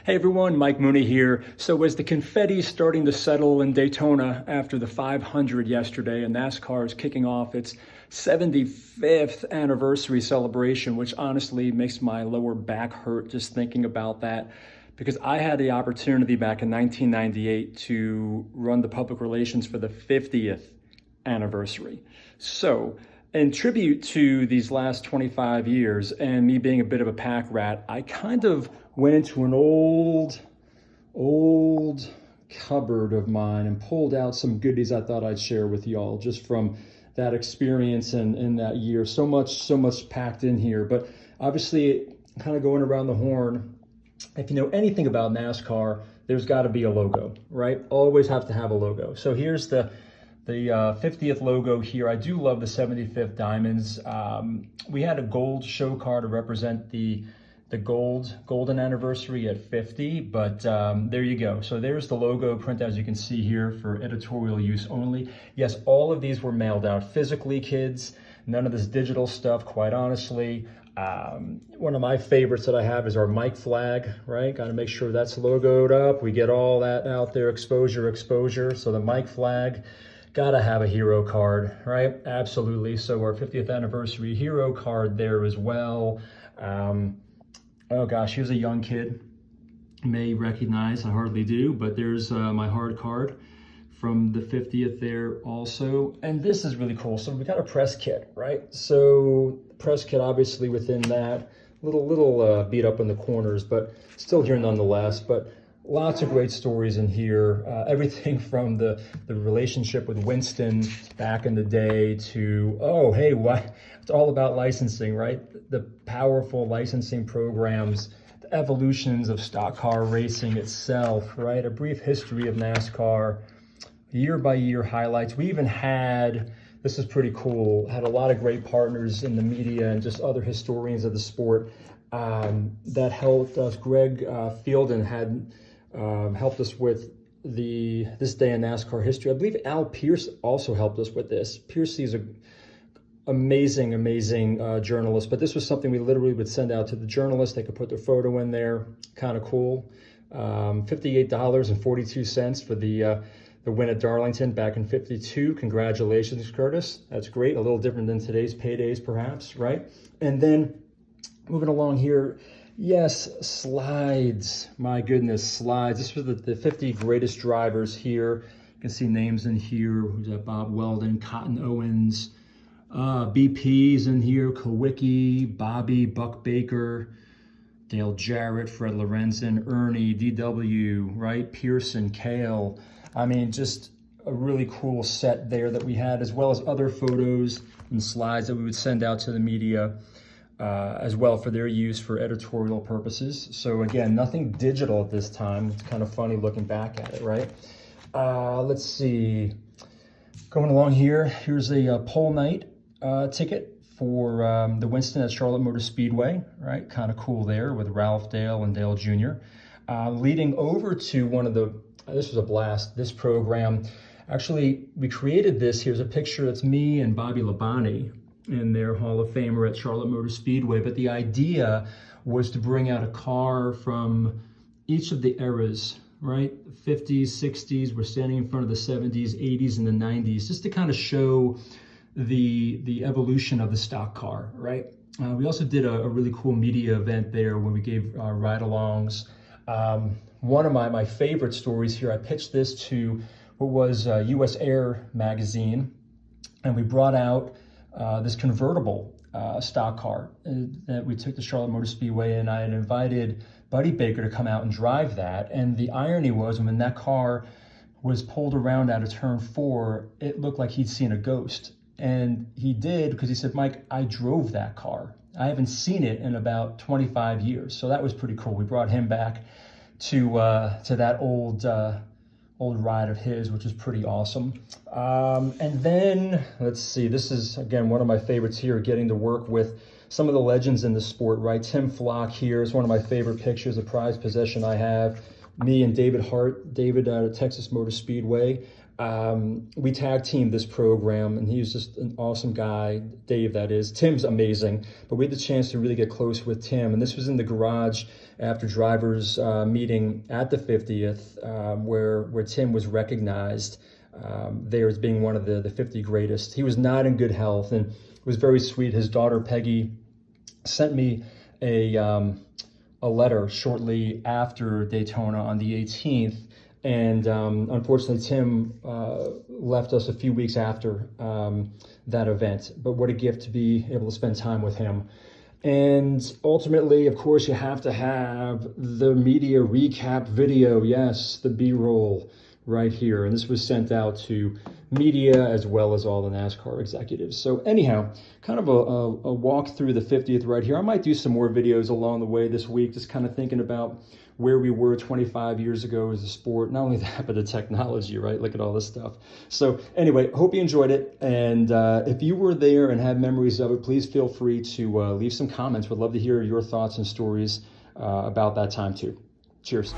Hey everyone, Mike Mooney here. So as the confetti's starting to settle in Daytona after the 500 yesterday, and NASCAR is kicking off its 75th anniversary celebration, which honestly makes my lower back hurt just thinking about that, because I had the opportunity back in 1998 to run the public relations for the 50th anniversary. So in tribute to these last 25 years and me being a bit of a pack rat, I kind of went into an old cupboard of mine and pulled out some goodies I thought I'd share with y'all just from that experience and in that year. So much packed in here, but obviously kind of going around the horn. If you know anything about NASCAR, there's got to be a logo, right? Always have to have a logo. So here's the 50th logo here. I do love the 75th diamonds. We had a gold show car to represent the golden anniversary at 50, but there you go. So there's the logo print, as you can see here, for editorial use only. Yes, all of these were mailed out physically, kids. None of this digital stuff, quite honestly. One of my favorites that I have is our Mike flag, right? Got to make sure that's logoed up. We get all that out there, exposure. So the Mike flag. Gotta have a hero card, right? Absolutely. So our 50th anniversary hero card there as well. Oh gosh, here's a young kid. May recognize, I hardly do, but there's my hard card from the 50th there also. And this is really cool. So we got a press kit, right? So press kit obviously within that, little beat up in the corners, but still here nonetheless. But lots of great stories in here. Everything from the relationship with Winston back in the day to, oh, hey, what? It's all about licensing, right? The powerful licensing programs, the evolutions of stock car racing itself, right? A brief history of NASCAR, year by year highlights. We even had, this is pretty cool, had a lot of great partners in the media and just other historians of the sport that helped us. Greg Fielden had helped us with this day in NASCAR history. I believe Al Pierce also helped us with this. Pierce is an amazing journalist, but this was something we literally would send out to the journalists. They could put their photo in there. Kind of cool. $58.42 for the win at Darlington back in '52. Congratulations, Curtis. That's great. A little different than today's paydays, perhaps, right? And then moving along here, yes, slides. My goodness, slides. This was the 50 greatest drivers here. You can see names in here. Who's that? Bob Weldon, Cotton Owens, BP's in here, Kowicki, Bobby, Buck Baker, Dale Jarrett, Fred Lorenzen, Ernie, DW, right? Pearson, Cale. I mean, just a really cool set there that we had, as well as other photos and slides that we would send out to the media as well for their use for editorial purposes. So again, nothing digital at this time. It's kind of funny looking back at it, right? Let's see. Going along here, here's a pole night ticket for the Winston at Charlotte Motor Speedway, right? Kind of cool there with Ralph Dale and Dale Jr. Leading over to one of this was a blast, this program. Actually, we created this. Here's a picture. It's me and Bobby Labonte in their Hall of Famer at Charlotte Motor Speedway. But the idea was to bring out a car from each of the eras, right? 50s, 60s, we're standing in front of the 70s, 80s, and the 90s, just to kind of show the evolution of the stock car, right? We also did a really cool media event there where we gave ride-alongs. One of my favorite stories here, I pitched this to what was US Air magazine, and we brought out this convertible stock car that we took to Charlotte Motor Speedway, and I had invited Buddy Baker to come out and drive that. And the irony was, when that car was pulled around out of turn 4, it looked like he'd seen a ghost. And he did, because he said, Mike, I drove that car. I haven't seen it in about 25 years. So that was pretty cool. We brought him back to that old ride of his, which is pretty awesome. And then, let's see, this is, again, one of my favorites here, getting to work with some of the legends in the sport, right? Tim Flock here is one of my favorite pictures, a prized possession I have. Me and David Hart, David at Texas Motor Speedway. we tag teamed this program, and he was just an awesome guy. Dave, that is. Tim's amazing, but we had the chance to really get close with Tim, and this was in the garage after drivers meeting at the 50th, where Tim was recognized there as being one of the 50 greatest. He was not in good health, and it was very sweet. His daughter Peggy sent me a letter shortly after Daytona on the 18th. And unfortunately, Tim left us a few weeks after that event. But what a gift to be able to spend time with him. And ultimately, of course, you have to have the media recap video. Yes, the B-roll right here. And this was sent out to media as well as all the NASCAR executives. So anyhow, kind of a walk through the 50th right here. I might do some more videos along the way this week, just kind of thinking about where we were 25 years ago as a sport. Not only that, but the technology, right? Look at all this stuff. So anyway, hope you enjoyed it. And if you were there and have memories of it, please feel free to leave some comments. Would love to hear your thoughts and stories about that time too. Cheers.